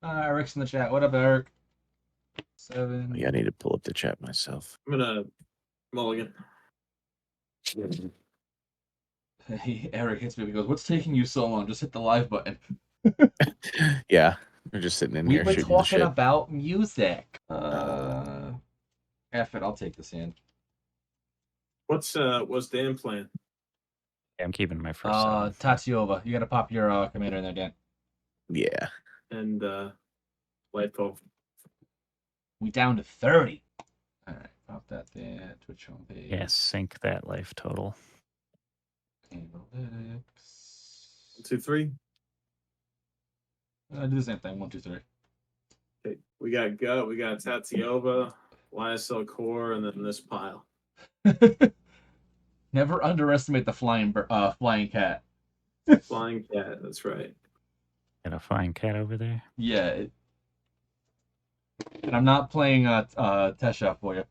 Eric's in the chat. What up, Eric? 7. Yeah, I need to pull up the chat myself. I'm gonna mulligan. Hey, Eric hits me. He goes, "What's taking you so long? Just hit the live button." Yeah, we're just sitting in We've here been shooting the talking shit. about music. F it. I'll take this hand. What's Dan playing? Yeah, I'm keeping my first 7. Tatsiova. You gotta pop your commander in there, Dan. Yeah. And Lightfall. We down to 30. All right, pop that there. Twitch homepage. Yeah, sync that life total. Analytics. 1, 2, 3. Do the same thing. 1, 2, 3. Okay, we got Gut, we got Tatsiova, YSL Core, and then this pile. Never underestimate the flying cat. Flying cat, that's right. Got a flying cat over there. Yeah. And I'm not playing Tesha for you.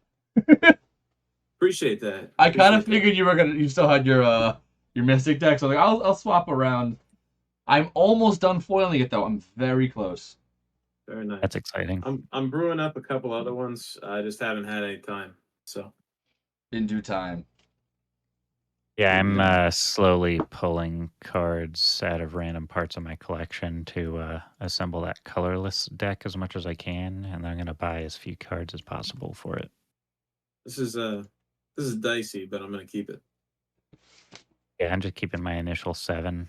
Appreciate that. I kind of figured you still had your Mystic deck, so like I'll swap around. I'm almost done foiling it though. I'm very close. Very nice. That's exciting. I'm brewing up a couple other ones. I just haven't had any time. So in due time. Yeah, I'm slowly pulling cards out of random parts of my collection to assemble that colorless deck as much as I can, and I'm gonna buy as few cards as possible for it. This is dicey, but I'm gonna keep it. Yeah, I'm just keeping my initial 7.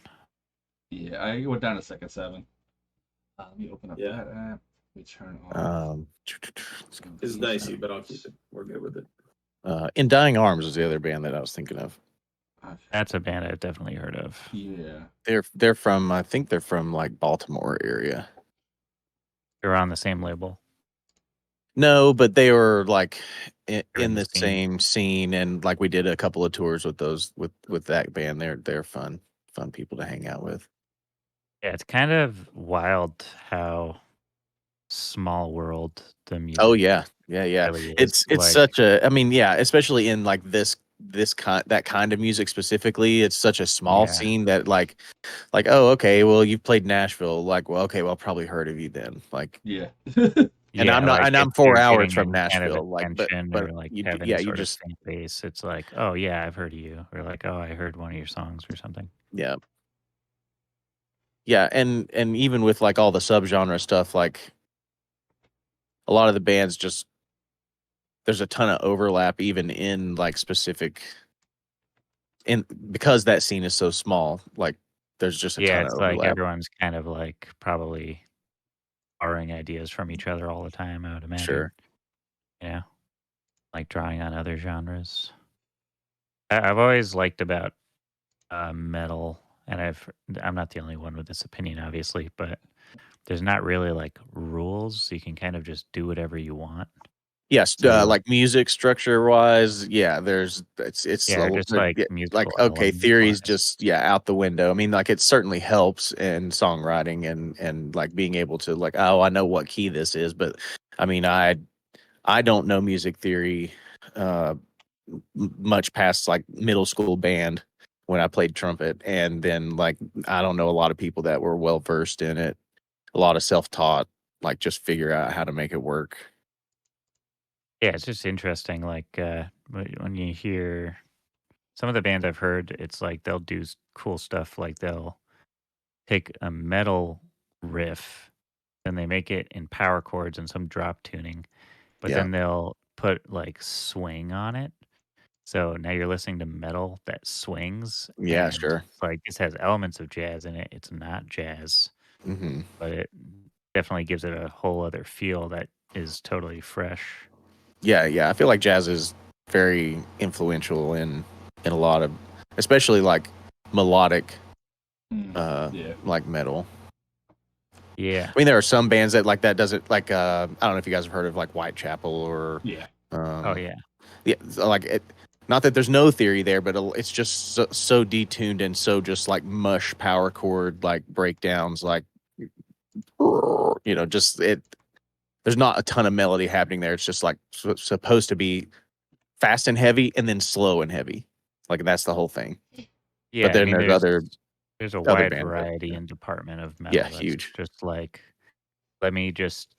Yeah, I went down to second 7. Let me open up that app. We turn on. It's dicey, but I'll keep it. We're good with it. In Dying Arms was the other band that I was thinking of. That's a band I've definitely heard of. Yeah. They're from, I think they're from like Baltimore area. They're on the same label. No, but they were like in the scene. same scene, and like we did a couple of tours with those with that band. They're fun people to hang out with. Yeah, it's kind of wild how small world the music. Oh yeah. Really It's like, such a. I mean, yeah, especially in like that kind of music specifically. It's such a small scene that like oh okay, well you've played Nashville. Like well okay, well I've probably heard of you then. Like yeah. And I'm not, like and I'm 4 hours from Nashville. Like, but or like you, having yeah, you sort just of sync base. It's like, oh yeah, I've heard of you, or like, oh, I heard one of your songs or something. Yeah. Yeah, and even with like all the subgenre stuff, like a lot of the bands just there's a ton of overlap even in like specific because that scene is so small, like there's just a ton of it's overlap. like everyone's kind of like probably borrowing ideas from each other all the time, I would imagine. Sure. Yeah. Like drawing on other genres. I've always liked about metal, and I'm not the only one with this opinion, obviously, but there's not really like rules. You can kind of just do whatever you want. Yes, like music structure wise, yeah. There's it's just like okay, theory's just out the window. I mean, like it certainly helps in songwriting and like being able to like I know what key this is, but I mean I don't know music theory much past like middle school band when I played trumpet, and then like I don't know a lot of people that were well versed in it. A lot of self-taught, like just figure out how to make it work. Yeah, it's just interesting. Like when you hear some of the bands I've heard, it's like they'll do cool stuff. Like they'll take a metal riff and they make it in power chords and some drop tuning, but then they'll put like swing on it. So now you're listening to metal that swings. Yeah, sure. Like this has elements of jazz in it. It's not jazz, but it definitely gives it a whole other feel that is totally fresh. Yeah. I feel like jazz is very influential in a lot of, especially like melodic, like metal. Yeah. I mean, there are some bands that like that doesn't like. I don't know if you guys have heard of like Whitechapel or oh yeah. Yeah, like it. Not that there's no theory there, but it's just so detuned and so just like mush power chord like breakdowns, like just it. There's not a ton of melody happening there. It's just like supposed to be fast and heavy, and then slow and heavy. Like that's the whole thing. Yeah, but then there's a wide variety and department of metal. Yeah, that's huge. Just like let me just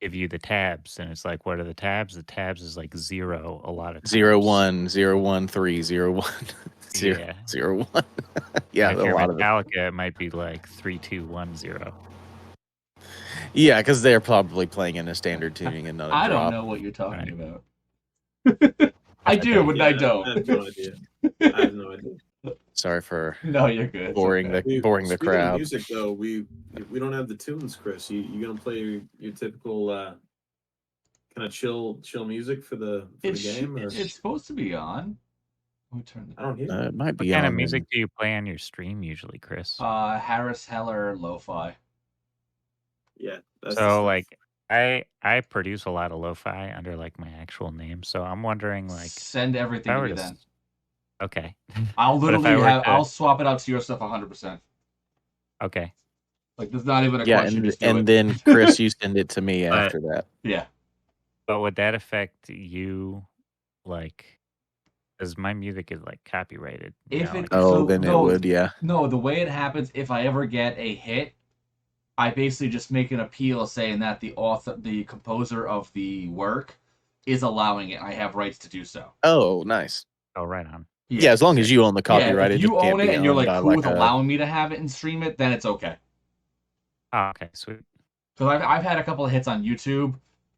give you the tabs. And it's like, what are the tabs? The tabs is like 0 a lot of times. 0 1 0 1 3 0 1 0 Yeah. 0 1. Yeah, And a if you're lot of them. Metallica, it might be like 3 2 1 0. Yeah, because they're probably playing in a standard tuning and not a I drop. don't know what you're talking Right. about. I do, okay. but I I don't. have no idea. I have no idea. Sorry for No, you're good. It's boring okay. boring the Speaking of crowd. music, though, we don't have the tunes, Chris. You gonna play your typical kind of chill music for the game? Or? It's supposed to be on. Let me turn I don't hear It might What be kind on of music then. do you play on your stream usually, Chris? Harris Heller lo-fi. Yeah, that's the So stuff. like I produce a lot of lo-fi under like my actual name. So I'm wondering like Send if everything I to were me to then. okay. I'll But if I literally were to I'll swap it out to your stuff 100%. okay. Like there's not even a Yeah, question. Just do and it. then Chris, you send it to me But- after that. Yeah. But would that affect you like because my music is like copyrighted. you If know, it like, Oh, so then it no would, yeah. no the way it happens, if I ever get a hit, I basically just make an appeal saying that the composer of the work is allowing it. I have rights to do so. Oh, nice. oh right on. Yeah, as long as you own the copyright, if it you just can't own it be and you're owned like by cool like with a. allowing me to have it and stream it, then it's okay. Oh, okay, sweet. Because I've had a couple of hits on YouTube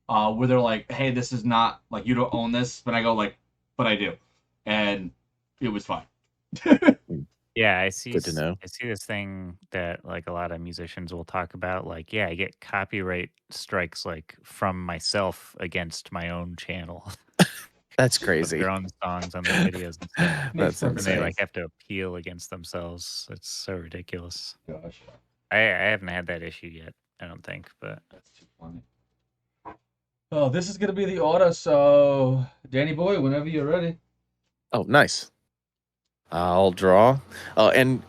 where they're like, hey, this is not, like, you don't own this. But I go, like, but I do. And it was fine. Yeah, I see. Good to know. I see this thing that like a lot of musicians will talk about. Like, yeah, I get copyright strikes like from myself against my own channel. That's With crazy. their own songs on their videos and stuff. That's sense. And they insane. like have to appeal against themselves. It's so ridiculous. Gosh, I haven't had that issue yet. I don't think, but that's too funny. Oh, this is going to be the order. So, Danny boy, whenever you're ready. Oh, nice. I'll draw. And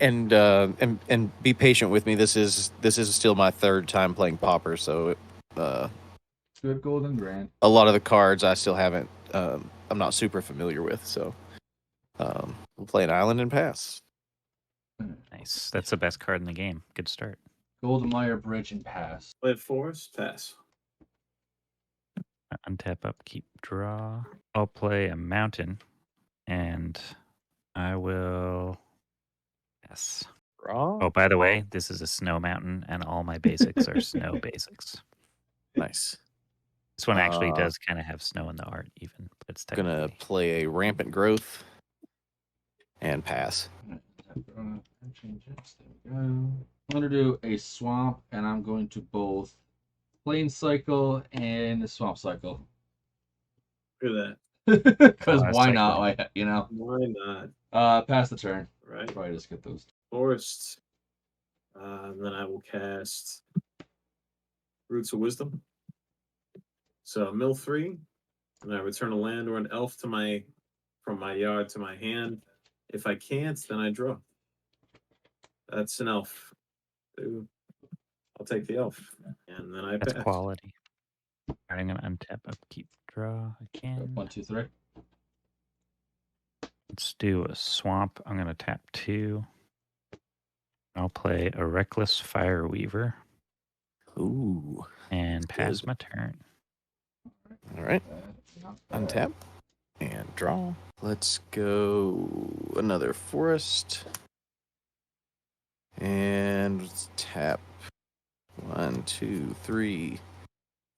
be patient with me. This is still my third time playing Pauper, so Good golden grand. a lot of the cards I still haven't. I'm not super familiar with. So we'll play an island and pass. nice. That's the best card in the game. Good start. Golden Mire Bridge and pass. Play it forest, pass. Untap, upkeep, draw. I'll play a mountain, and I will. Yes. Draw. Oh, by the way, this is a snow mountain, and all my basics are snow basics. Nice. This one actually does kind of have snow in the art, even, but it's Gonna technically. play a rampant growth and pass. Change it. There we go. I'm going to do a swamp, and I'm going to both plain cycle and swamp cycle. Look at Because Oh, why cycling. not? Like, you know. that. Why not? Pass the turn. Right. Probably just get those. Forest. Then I will cast Roots of Wisdom. So mill 3, and I return a land or an elf to from my yard to my hand. If I can't, then I draw. That's an elf. Ooh. I'll take the elf, and then I That's pass. quality. Alright, I'm gonna untap, upkeep, draw again. 1, 2, 3. Let's do a swamp. I'm gonna tap 2. I'll play a Reckless Fireweaver Ooh. and pass my turn. All right. Untap and draw. Let's go another forest. And let's tap 1, 2, 3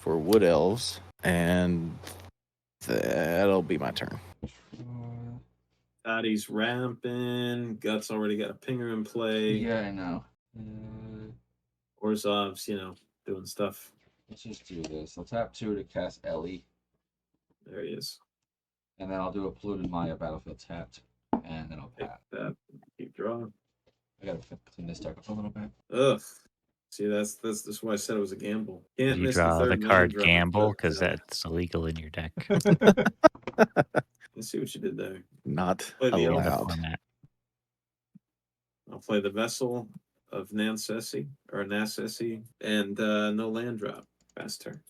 for wood elves. And that'll be my turn. Daddy's ramping. Guts already got a pinger in play. Yeah, I know. Orzov's, doing stuff. Let's just do this. I'll tap 2 to cast Ellie, There he is. and then I'll do a polluted Maya battlefield tapped, and then I'll Take pass. that. Keep drawing. I gotta clean this deck up a little bit. Ugh. See, that's why I said it was a gamble. Can't You miss draw the the third card mana drop. Gamble But, because that's illegal in your deck. Let's see what you did there. Not Play the elf. The allowed. format. I'll play the Vessel of Nansessi, and no land drop. Fast turn.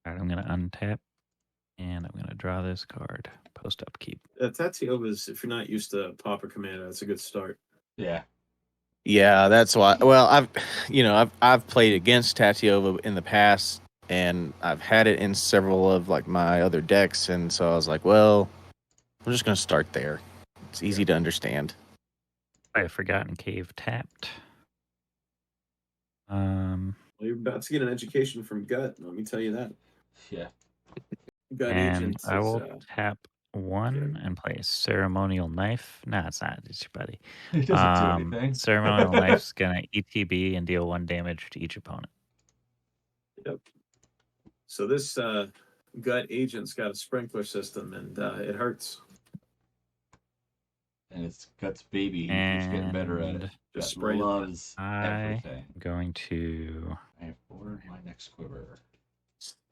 Alright, I'm gonna untap and I'm gonna draw this card. Post upkeep. Tatiova's, if you're not used to Pauper Commander, that's a good start. Yeah. Yeah, that's why. Well, I've played against Tatiova in the past, and I've had it in several of like my other decks, and so I was like, well, I'm just gonna start there. It's easy to understand. I have Forgotten Cave tapped. Well, you're about to get an education from Gut. Let me tell you that. Yeah. Gut And Agent I is will tap one and play Ceremonial Knife. No, it's not. It's your buddy. It doesn't do anything. Ceremonial Knife's gonna ETB and deal 1 damage to each opponent. Yep. So this Gut Agent's got a sprinkler system, and it hurts. And it's Guts baby. He keeps getting better at it. Just Gut spray it. loves I'm everything. going to I have ordered my next quiver.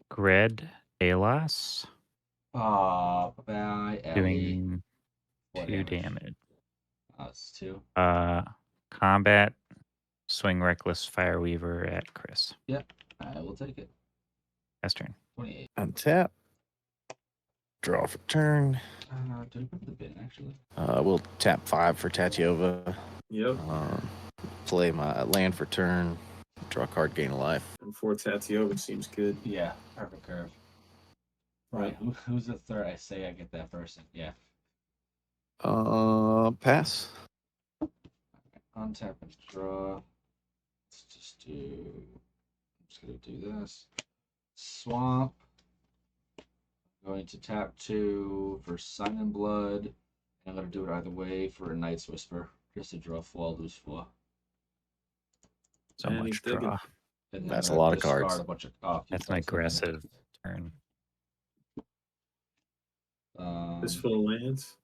Gred Alos, Bye, Ellie. doing 4 2 damage. That's 2. Combat Swing Reckless Fireweaver at Chris. Yep, I will take it. Last turn. 28. Untap. Draw for turn. Do I put the bin actually? We'll tap 5 for Tatiova. Yep. Play my land for turn. Draw a card, gain a life. And 4 Tatiova seems good. Yeah, perfect curve. Right, who's the third? I say I get that person. Yeah. Pass. Untap and draw. Let's just do. I'm just gonna do this. Swamp. I'm going to tap 2 for Sun and Blood. And I'm gonna do it either way for a Night's Whisper, just to draw 4, lose 4. So And much he's digging. draw. And then That's I'm a gonna lot of discard cards. A bunch of, oh, That's an aggressive turn. Fistful of lands.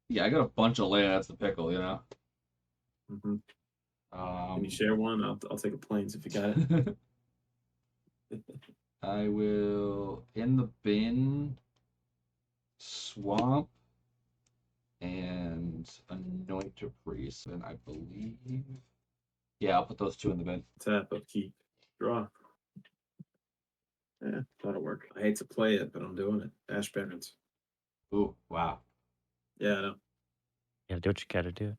Yeah, I got a bunch of land. That's the pickle, you know. Mm-hmm. Can you share one? I'll take a planes if you got it. I will in the bin swamp and anoint a priest, and I believe. Yeah, I'll put those 2 in the bin. Tap, upkeep, draw. Yeah, that'll work. I hate to play it, but I'm doing it. Ash Barrens. Ooh, wow. Yeah, I know. Yeah, do what you gotta do.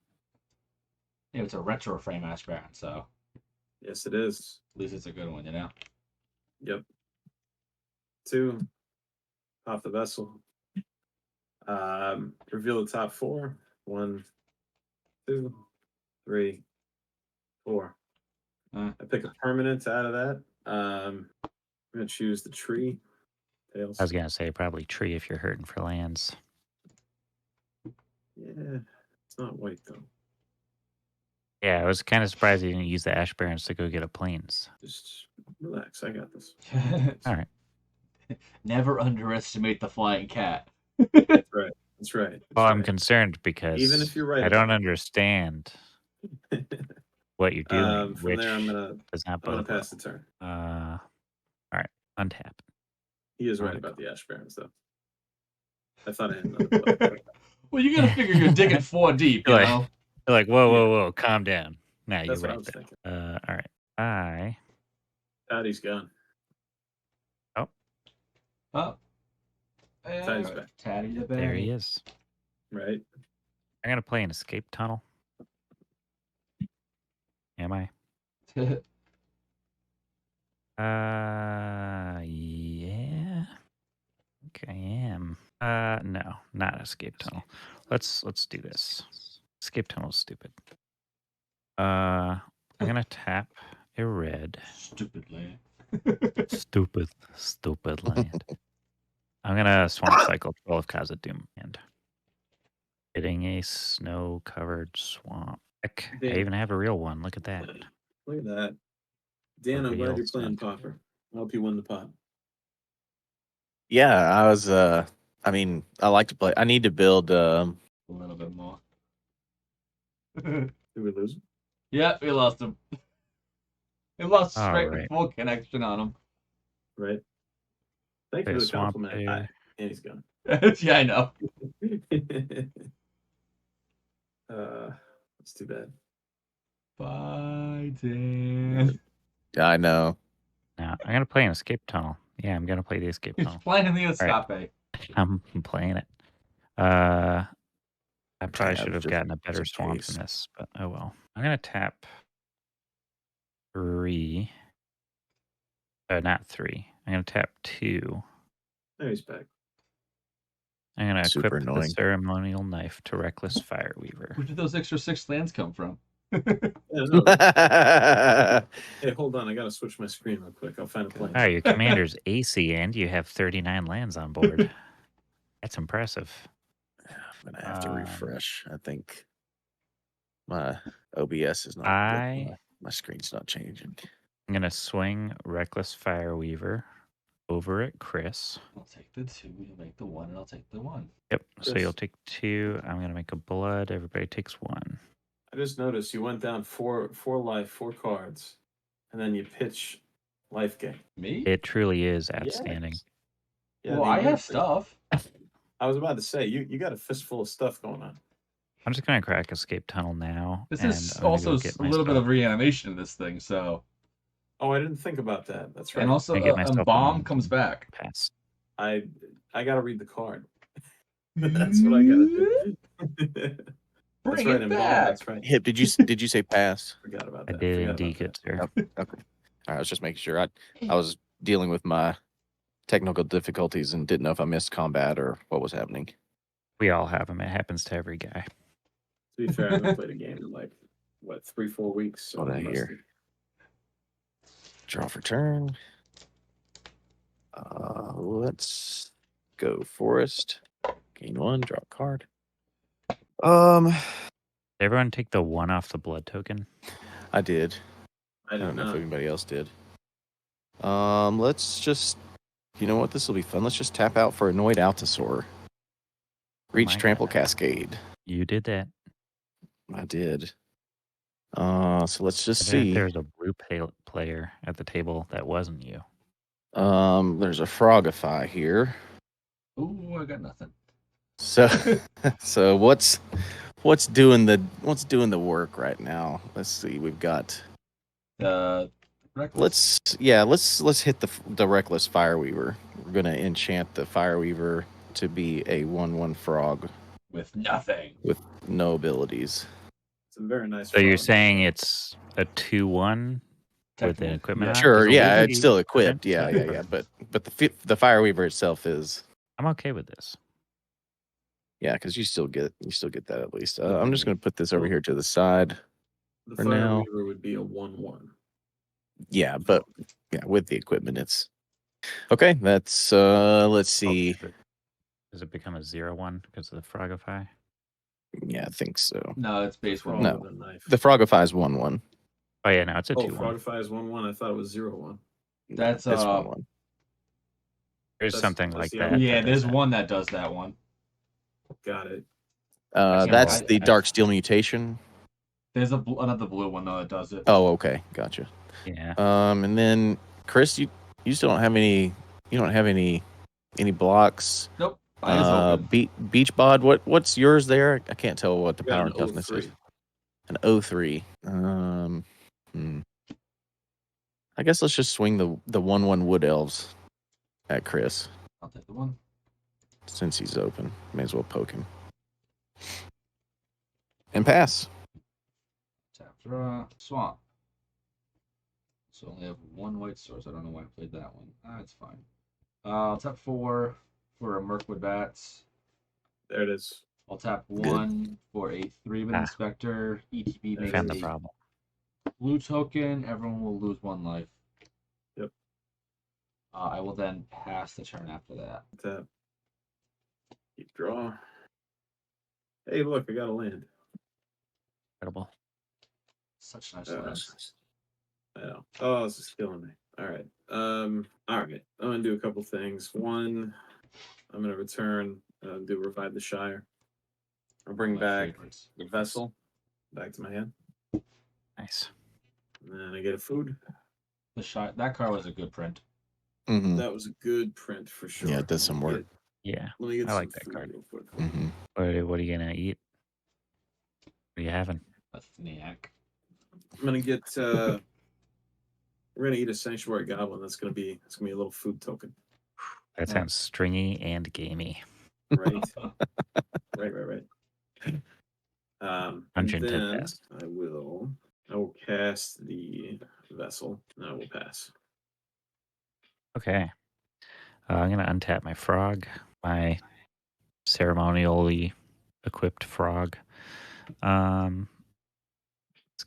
Yeah, it's a retro frame Ash Baron, so Yes, it is. at least it's a good one, you know. Yep. 2. Pop the vessel. Reveal the top 4. 1, 2, 3, 4. I pick a permanent out of that. I'm gonna choose the tree. Tails. I was gonna say probably tree if you're hurting for lands. Yeah, it's not white though. Yeah, I was kind of surprised you didn't use the Ash Barrens to go get a plains. Just relax. I got this. All right. Never underestimate the flying cat. That's right. That's right. Well, I'm concerned because Even if you're right I don't about it. understand what you're doing, From which there, I'm gonna bode pass well. the turn. All right, untap. He is right about the Ash Barrens, though. I thought I had another play. Well, you gotta figure you're digging 4 deep, you know. You're like, whoa, calm down. Nah, That's you're what I right was there. thinking. All right. Patty's gone. Oh. Taddy's back. Taddy the There he Bay. is. Right. I'm gonna play an escape tunnel. Am I? Yeah. I think I am. No, not escape tunnel. Let's do this. Escape tunnel is stupid. I'm gonna tap a red. Stupidly. Stupid land. I'm gonna swamp cycle 12 Khazad-dûm and hitting a snow-covered swamp. Heck, I even have a real one. Look at that. Look at that. Dan, I'm glad you're playing Pauper. I hope you win the pot. Yeah, I was. I mean, I like to play. I need to build. A little bit more. Did we lose him? Yeah, we lost him. We lost All straight right. full connection on him. Right. Thank you for the compliment. And he's gone. Yeah, I know. That's too bad. Bye, Dan. I know. Now I'm gonna play an escape tunnel. Yeah, I'm gonna play the escape He's tunnel. playing the escape. I'm playing it. I probably tab, should have just gotten a better in swamp case. than this, but oh well. I'm gonna tap 3. Not 3. I'm gonna tap 2. There he's back. I'm gonna Super equip the annoying. ceremonial knife to Reckless Fireweaver. Where did those extra 6 lands come from? Yeah, no. That's Hey, hold on. I gotta switch my screen real quick. I'll find a plane. Oh, your commander's AC and you have 39 lands on board. That's impressive. I'm gonna have to refresh. I think my OBS is not. My screen's not changing. I'm gonna swing Reckless Fireweaver over at Chris. I'll take the 2, you'll make the 1, and I'll take the 1. Yep. So Chris. you'll take 2. I'm gonna make a blood. Everybody takes 1. I just noticed you went down four life, 4 cards, and then you pitch life gain. Me? It truly is outstanding. Yes. Yeah, well, the I have amount- stuff. I was about to say you got a fistful of stuff going on. I'm just gonna crack Escape Tunnel now. This and is I'm gonna also go a get little bit myself- of reanimation in this thing, so. Oh, I didn't think about that. That's right. And also, I get myself a bomb one comes back. pass. I gotta read the card. That's what I gotta do. That's Bring right, it and bomb, back. that's right. Hip, did you say pass? Forgot about I that. did Forgot indeed, about good sir. Okay. All right, I was just making sure. I was dealing with my technical difficulties and didn't know if I missed combat or what was happening. We all have them. It happens to every guy. To be fair, I haven't played a game in like what 3-4 weeks. So What I I'm hear. rusty. Draw for turn. Let's go forest. Gain 1, draw a card. Did everyone take the 1 off the blood token? I did. I I did don't know if not. anybody else did. Let's just, you know what? This will be fun. Let's just tap out for Annoyed Altasaur. Reach my Trample God. Cascade. You did that. I did. So let's just I bet see. there's a blue player at the table that wasn't you. There's a Frogify here. Ooh, I got nothing. So, so what's doing the work right now? Let's see. We've got. Reckless. Let's hit the Reckless Fireweaver. We're gonna enchant the Fireweaver to be a 1/1 frog With nothing. with no abilities. It's a very nice. So you're frog. saying it's a 2/1 with an equipment? Yeah. on? Sure, 'Cause yeah, illusion- it's still equipped. Okay, Yeah. perfect. But the Fireweaver itself is I'm okay with this. because you still get that at least. I'm just gonna put this over here to the side. The for now. Fireweaver would be a 1/1. Yeah, but yeah, with the equipment, it's okay. That's let's see. Does it become a 0/1 because of the Frogify? Yeah, I think so. No, it's The base frog 1. No. with a knife. The Frogify is 1/1. Oh yeah, no, it's a Oh, 2/1. Frogify is 1/1. I thought it was 0/1. That's it's 1/1. There's That's- something that's like the that. other- Yeah, that there's does one that does that one. Got it. That's I- the Dark Steel mutation. There's another blue one though that does it. Oh, okay, gotcha. that. Yeah. And then Chris, you still don't have any. You don't have any blocks. Nope. Mine is open. Beach bod. What's yours there? I can't tell what the You got power an and toughness 03. is. An 03. I guess let's just swing the 1/1 Wood Elves at Chris I'll take the 1. since he's open. May as well poke him and pass. Tap, draw, swamp. So I only have 1 white source. I don't know why I played that one. It's fine. I'll tap 4 for a Mirkwood Bats. There it is. I'll tap 1 for a 3-man Ah. Inspector. ETB I makes Found the a problem. blue token. Everyone will lose 1 life. Yep. I will then pass the turn after that. Tap. Keep draw. Hey, look, I got a land. Incredible. Such nice Uh, lands. I know. Oh, this is killing me. All right. All right. I'm gonna do a couple things. One, I'm gonna return. Do Revive the Shire. I'll bring My back favorites. the vessel back to my hand, Nice. and then I get a food. That card was a good print. Mm-hmm. That was a good print for sure. Yeah, it does some work. Yeah. Let me get I some like that food card. real quick. Mm-hmm. What are you gonna eat? What are you having? A snack. I'm gonna get. We're gonna eat a Sanctuary Goblin. It's gonna be a little food token, That Yeah. sounds stringy and gamey. right? Right. And Dungeon to then pass. I will cast the vessel, and I will pass. Okay. I'm going to untap my frog, my ceremonially equipped frog. Let's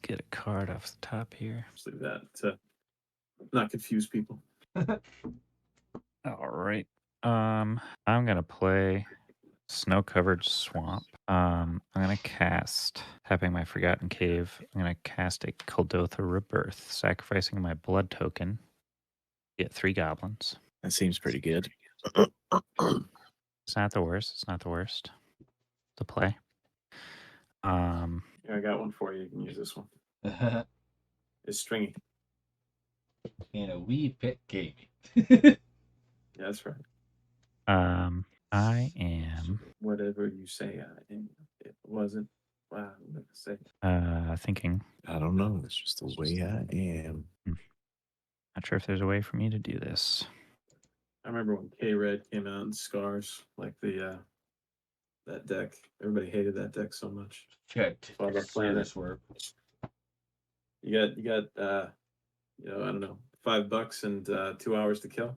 get a card off the top here. Just leave that to not confuse people. All right. I'm going to play Snow-Covered Swamp. I'm going to cast, tapping my Forgotten Cave, I'm going to cast a Kuldotha Rebirth, sacrificing my blood token. Get 3 goblins. That seems pretty good. It's not the worst. It's not the worst to play. Yeah, I got one for you. You can use this one. It's stringy. And a wee bit gamey. Yeah, that's right. I am Whatever you say, I am. It wasn't. Wow, I'm gonna say. thinking. I don't know. It's just the way I am. Not sure if there's a way for me to do this. I remember when K-Red came out in Scars, like the that deck. Everybody hated that deck so much. Good. Well, I'm playing it. Work. You got I don't know, $5 and 2 hours to kill.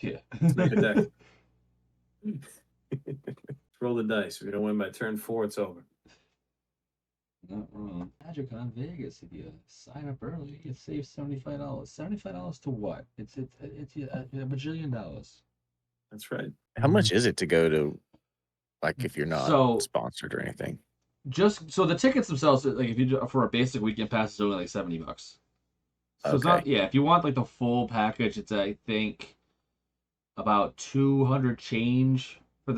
Yeah. Let's make a deck. Roll the dice. If you don't win by turn 4, it's over. Not wrong. Magic on Vegas. If you sign up early, you save $75. $75 to what? It's a bajillion dollars. That's right. How much is it to go to, like, if you're not So- sponsored or anything? Just so the tickets themselves, like if you do for a basic weekend pass, it's only like $70. So it's not, Okay. yeah. If you want like the full package, it's I think about 200 change for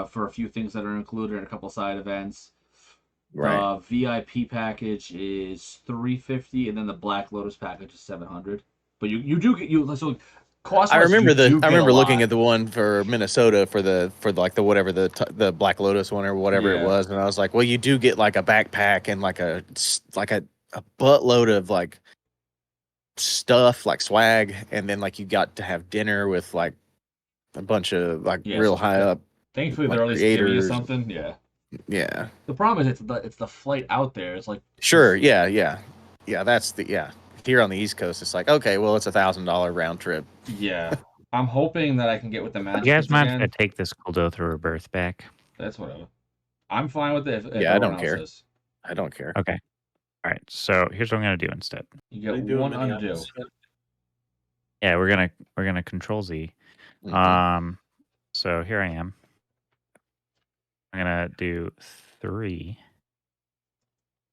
for a few things that are included and a couple side events. Right. The VIP package is $350, and then the Black Lotus package is $700. But you do get so cost. I remember looking at the one for Minnesota for the whatever the Black Lotus one or whatever it Yeah. was, and I was like, well, you do get like a backpack and like a buttload of like stuff, like swag, and then like you got to have dinner with like a bunch of like Yeah, real so high up. Thankfully, like they're at least giving you creators. something. Yeah. Yeah. The problem is it's the flight out there. It's like Sure. Yeah. That's here on the East Coast. It's like, okay, well, it's $1,000 round trip. yeah. I'm hoping that I can get with the You magic guys mind if again. I take this Kuldotha Rebirth back? That's whatever. I'm fine with it if Yeah, I everyone don't else care. is. I don't care. Okay. All right. So here's what I'm gonna do instead. You They get do one in undo. Minneapolis. Yeah, we're gonna Control Z. Mhm. So here I am. I'm gonna do 3.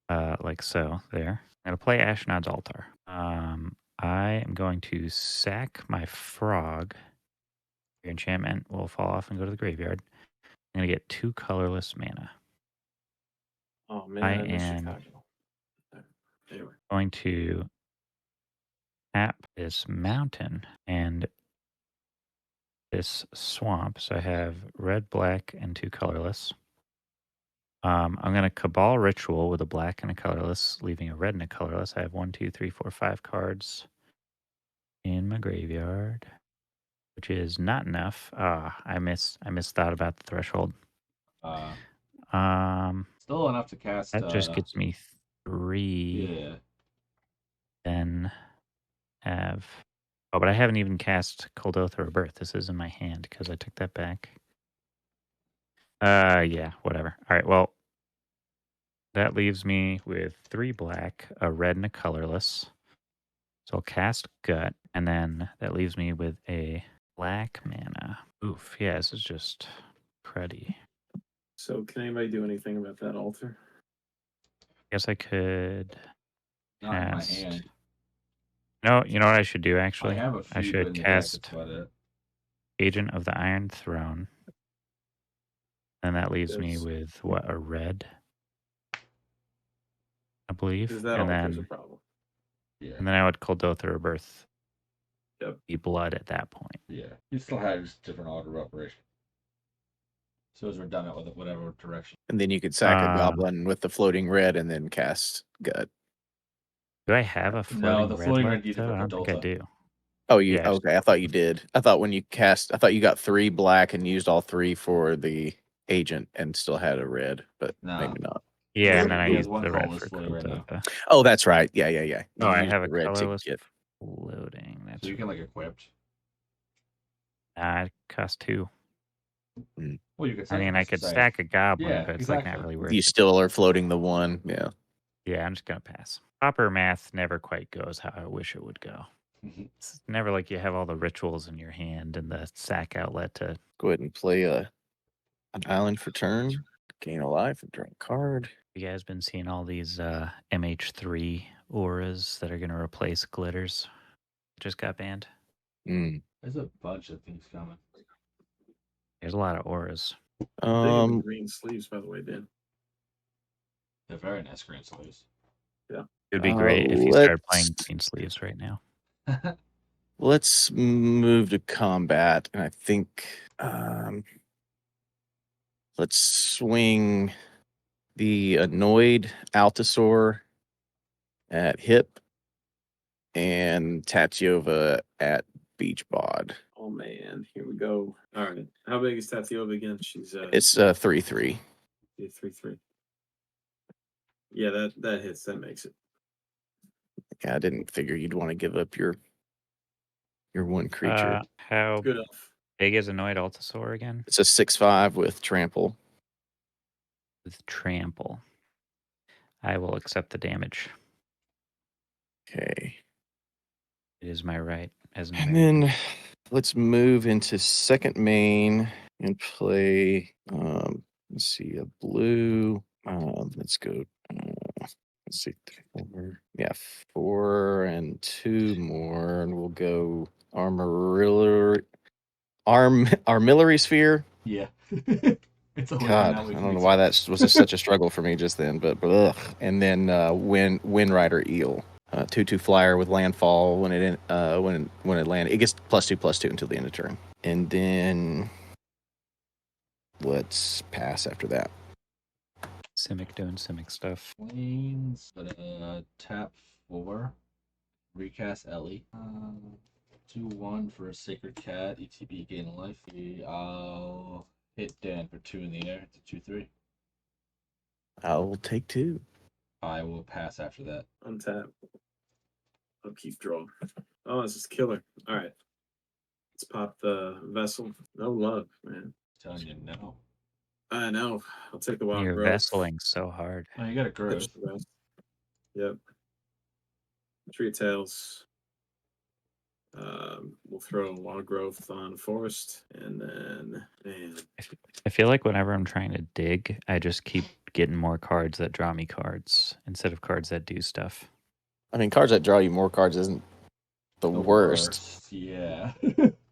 Like so. There. I'm gonna play Ashnod's Altar. I am going to sack my frog. Your enchantment will fall off and go to the graveyard. I'm gonna get 2 colorless mana. Oh man, I I miss am Chicago. Anyway, going to tap this mountain and this swamp. So I have red, black, and 2 colorless. I'm going to Cabal Ritual with a black and a colorless, leaving a red and a colorless. I have 1, 2, 3, 4, 5 cards in my graveyard, which is not enough. I misthought about the threshold. Still enough to cast. That just gets me 3. Yeah. Then have. Oh, but I haven't even cast Kuldotha Rebirth. This is in my hand because I took that back. Yeah, whatever. All right, well, that leaves me with 3 black, a red, and a colorless. So I'll cast Gut, and then that leaves me with a black mana. Oof, yeah, this is just cruddy. so can anybody do anything about that altar? Guess I could Not in my cast. hand. No, you know what I should do actually? I have a few. I but should in the deck, cast that's about it. Agent of the Iron Throne. And that leaves me Yes. with what, a red? I believe. Because that And altar's a then problem. Yeah. and then I would Kuldotha Rebirth. Yep. Be blood at that point. Yeah. You still have just different order of operation. So it was redundant with whatever direction. And then you could sack a goblin with the floating red and then cast Gut. Do I have a floating the red floating left, red you did though? for I don't think I Kuldotha. do. Oh, you Yeah. okay? I thought you did. I thought when you cast, I thought you got 3 black and used all 3 for the agent and still had a red, but No. maybe not. Yeah, and then I He has used one the red colorless for floating right now. Cordova. Oh, that's right. Yeah. Oh, You I used have the a red to colorless get. floating. That's So you can like equipped. it costs 2. Well, you could. I mean, I could say, stack a goblin, Yeah, but it's like not exactly. really worth You it. still are floating the one. Yeah. Yeah, I'm just gonna pass. Pauper math never quite goes how I wish it would go. Mhm. It's never like you have all the rituals in your hand and the sack outlet to. Go ahead and play an island for turn. Gain a life and draw a card. You guys been seeing all these MH3 auras that are gonna replace glitters? Just got banned. There's a bunch of things coming. There's a lot of auras. They give me green sleeves, by the way, Dan. They're very nice green sleeves. It'd be great if you started playing let's green sleeves right now. let's move to combat, and I think let's swing the annoyed Altasaur at hip and Tatiova at beach bod. Oh man, here we go. All right, how big is Tatiova again? She's It's 3/3. 3/3. Yeah, that hits. That makes it. Yeah, I didn't figure you'd want to give up your one creature. How Good enough. big is Annoyed Altasaur again? It's a 6/5 with trample. With trample. I will accept the damage. Okay. It is my right as an And American. then let's move into second main and play. Let's see, a blue. Let's go. Let's see, 4. Yeah, 4 and 2 more, and we'll go armillary sphere. Yeah. It's always God, been that way I for don't me know why too. that was such a struggle for me just then, but ugh. And then Wind Rider Eel, 2/2 flyer with landfall when it lands. It gets +2/+2 until the end of turn. And then let's pass after that. Simic doing Simic stuff. Planes, tap 4, recast Ellie. 2/1 for a Sacred Cat, ETB gain a life. I'll hit Dan for 2 in the air. It's a 2/3. I'll take 2. I will pass after that. Untap. I'll keep draw. Oh, this is killer. All right, let's pop the vessel. No love, man. Telling you no. I know. I'll take the wild You're growth. vesseling so hard. Oh, you got a growth. Pitch the rest. Yep. Tree of Tails. We'll throw wild growth on forest, and then man, I feel like whenever I'm trying to dig, I just keep getting more cards that draw me cards instead of cards that do stuff. I mean, cards that draw you more cards isn't the worst. Yeah.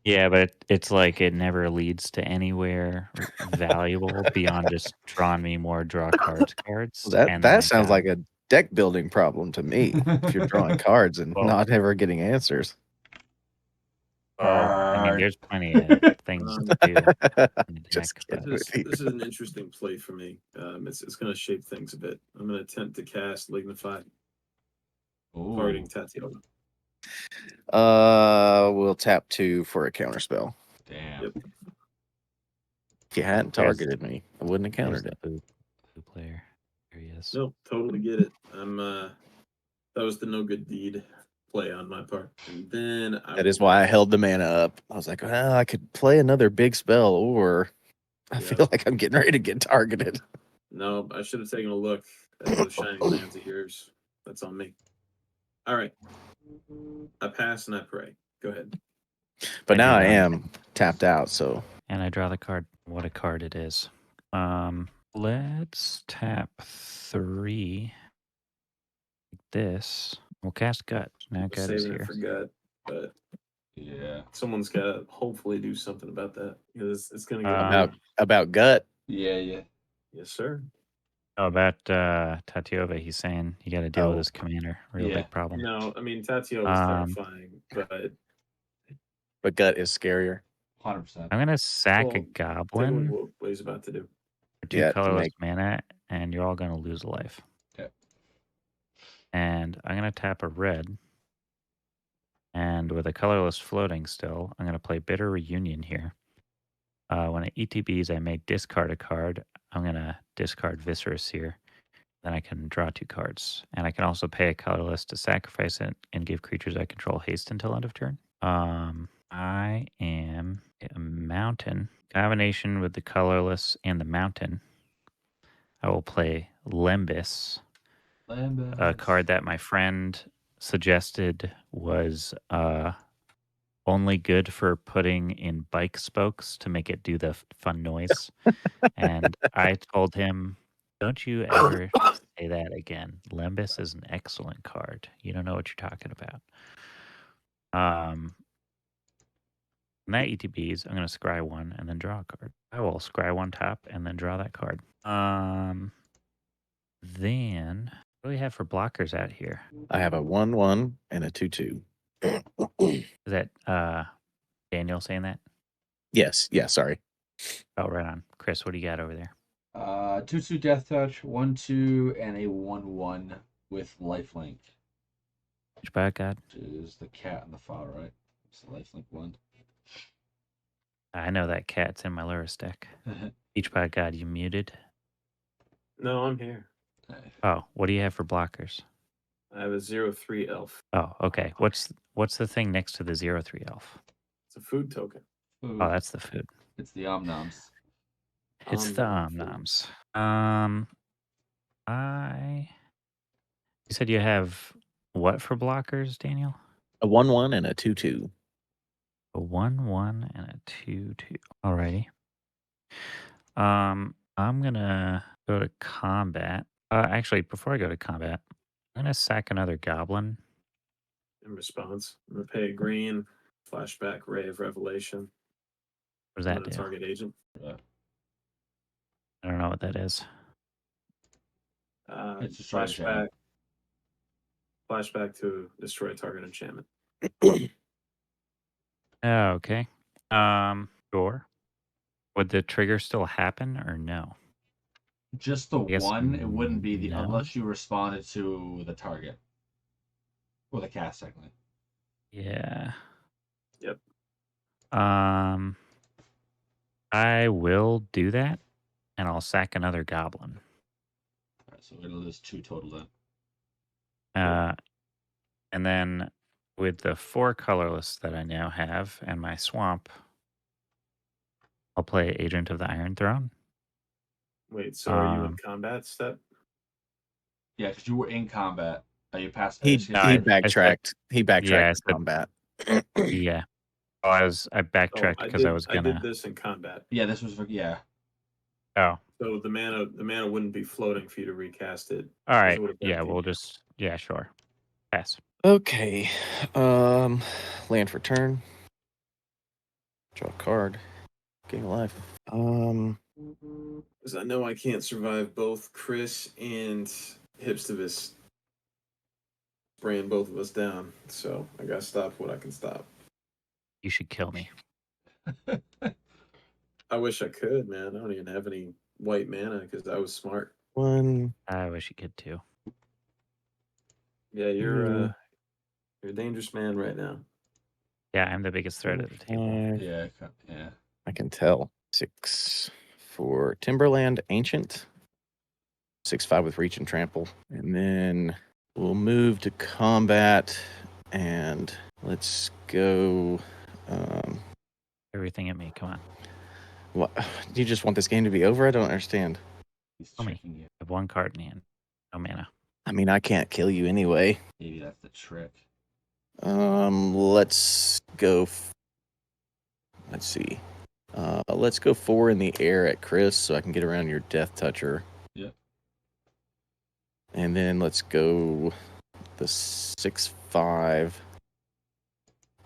Yeah, but it's like it never leads to anywhere valuable beyond just drawing me more draw cards. That sounds like a deck building problem to me. If you're drawing cards and Well- not ever getting answers. I mean, there's plenty of things to do in the Just deck, kidding but with you. this is an interesting play for me. It's going to shape things a bit. I'm going to attempt to cast Lignify, targeting Tatiova. We'll tap 2 for a counter spell. Damn. Yep. If you hadn't targeted me, I wouldn't have there's countered the it. boo player. There he is. Nope, totally get it. That was the no good deed play on my part. And then That is why I held the mana up. I was like, well, I could play another big spell, or I feel like I'm getting ready to get targeted. No, I should have taken a look at those shiny lands of yours. That's on me. All right. I pass and I pray. Go ahead. But now I do that. am tapped out, so And I draw the card. What a card it is. Let's tap 3. Like this. We'll cast Gut. Now I'm Gut is saving it here. for gut, but Yeah. someone's got to hopefully do something about that because it's going to get about gut. Yeah. Yes, sir. Oh, about Tatiova, he's saying you got to deal with his commander. Real Yeah. big problem. No, I mean Tatiova is terrifying, But gut is scarier. 100%. I'm gonna sack a Well, take goblin what he's about to do. for 2 Yeah, to colorless make- mana, and you're all gonna lose a life. Okay. And I'm gonna tap a red. And with a colorless floating still, I'm gonna play Bitter Reunion here. When it ETBs, I may discard a card. I'm going to discard Viscerous here. Then I can draw 2 cards. And I can also pay a colorless to sacrifice it and give creatures I control haste until end of turn. I am a mountain. Combination with the colorless and the mountain. I will play Lembus, a card that my friend suggested was only good for putting in bike spokes to make it do the fun noise. And I told him, don't you ever say that again. Lembus is an excellent card. You don't know what you're talking about. When that ETBs, I'm going to scry 1 and then draw a card. I will scry 1 top and then draw that card. Then, what do we have for blockers out here? I have a 1/1 and a 2/2. Is that Daniel saying that? Yes. Yeah. Sorry. Oh, right on. Chris, what do you got over there? 2/2 Death Touch, 1/2, and a 1/1 with lifelink. Which bad god? Which is the cat on the far right. It's the lifelink one. I know that cat's in my Luris deck. Each bad god, you muted? No, I'm here. Oh, what do you have for blockers? I have a 0/3 elf. Oh, okay. What's the thing next to the 0/3 elf? It's a food token. Ooh, Oh, that's the food. it's the Omnoms. It's the Om-nom food. Omnoms. You said you have what for blockers, Daniel? A 1/1 and a 2/2. A 1/1 and a 2/2. Alrighty. I'm gonna go to combat. Actually, before I go to combat, I'm gonna sack another goblin. In response, I'm gonna pay a green. Flashback Ray of Revelation. What does I'm that gonna do? target agent. I don't know what that is. It's destroy enchantment. Flashback to destroy target enchantment. Oh, okay. Sure. Would the trigger still happen or no? Just the guess one, it wouldn't be the no. unless you responded to the target. Or the cast technically. Yeah. Yep. I will do that, and I'll sack another goblin. Alright, so it'll lose 2 total then. And then with the 4 colorless that I now have and my swamp, I'll play Agent of the Iron Throne. Wait, so are you in combat step? Yeah, because you were in combat. You passed. He I backtracked. He backtracked Yeah, I to said- combat. Yeah. Oh, I backtracked because I was I gonna. did this in combat. Yeah, this was for Oh, So the mana wouldn't be floating for you to recast it. all right. it would've been Yeah, the- we'll just. Yeah, sure. Pass. Okay. Land for turn. Draw a card. Game of life. Because I know I can't survive both Chris and Hipstavis spraying both of us down. So I gotta stop what I can stop. You should kill me. I wish I could, man. I don't even have any white mana because I was smart. 1. I wish you could too. Yeah, you're a dangerous man right now. Yeah, I'm the biggest threat at the table. 5. yeah. I can tell. 6 for Timberland Ancient. 6/5 with Reach and Trample. And then we'll move to combat. And let's go. Everything at me. Come on. What? Do you just want this game to be over? I don't understand. He's Tell me. tricking you. I have 1 card in hand. No mana. I mean, I can't kill you anyway. Maybe that's the trick. Let's go. Let's see. Let's go 4 in the air at Chris so I can get around your Death Toucher. Yep. And then let's go the 6/5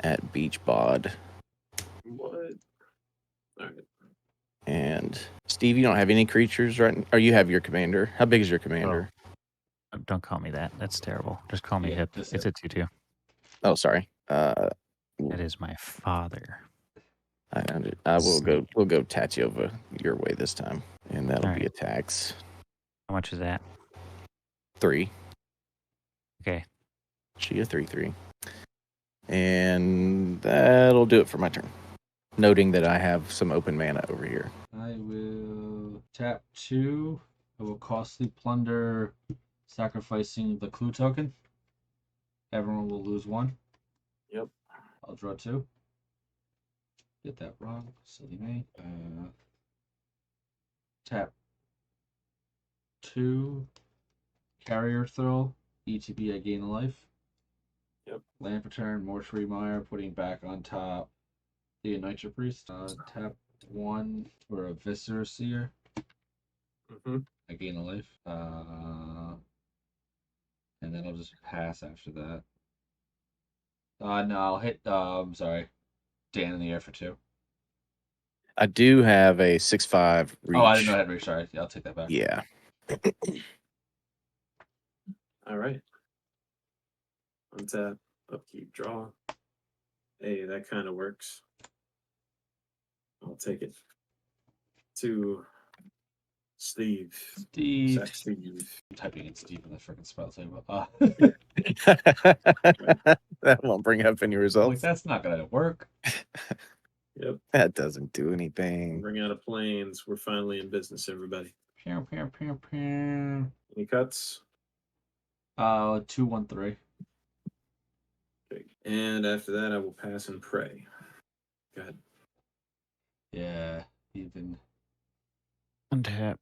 at Beach Bod. What? All right. And Steve, you don't have any creatures, right? Or you have your commander. How big is your commander? Don't call me that. That's terrible. Just call me Yeah, Hip. just It's a 2/2. Oh, sorry. That is my father. I will go. We'll go Tatiova your way this time, and that'll All be right. attacks. How much is that? 3. Okay. She a 3/3, and that'll do it for my turn. noting that I have some open mana over here. I will tap 2. I will costly plunder, sacrificing the clue token. Everyone will lose 1. Yep. I'll draw 2. Did that wrong. Silly me. Tap 2. Carrier Thrill. ETB, I gain a life. Yep. Land per turn, Mortuary Mire, putting back on top the Nitra Priest. Tap 1 for a Viscera Seer. Mm-hmm. I gain a life. And then I'll just pass after that. No, I'll hit. I'm sorry. Dan in the air for 2. I do have a 6/5 reach. Oh, I didn't know I had reach. Sorry. Yeah, I'll take that back. Yeah. All right. Untap, upkeep, draw. Hey, that kind of works. I'll take it. To Steve. Steve. Sack Steve. I'm typing in Steve in the freaking spell table. That won't bring up any Like, results. that's not gonna work. Yep. That doesn't do anything. Bring out of planes. We're finally in business, everybody. Pew, pew, pew, pew. Any cuts? 2, 1, 3. Okay. And after that, I will pass and pray. Go ahead. Yeah, even. Untap.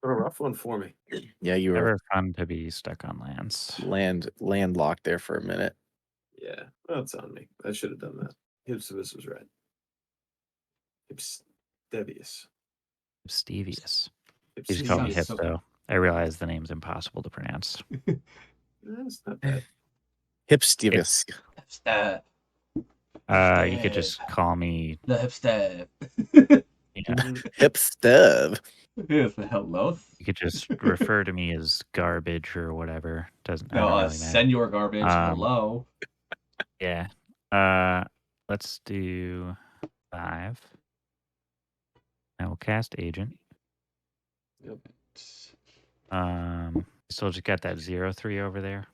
What a rough one for me. Yeah, you were Never fun to be stuck on lands. landlocked there for a minute. Yeah, well, it's on me. I should have done that. Hipsivus was right. Hipstevius. Stevious. You Hipstevius. just call me Sounds Hip, so- though. I realize the name's impossible to pronounce. That's not bad. Hipstevius. You could just call me, The hipster. Hip stub. Yes, the hello. you could just refer to me as garbage or whatever. Doesn't I No, don't really matter. send your garbage. Hello. Yeah. Let's do 5. I will cast Agent. Yep. Still just got that 0/3 over there.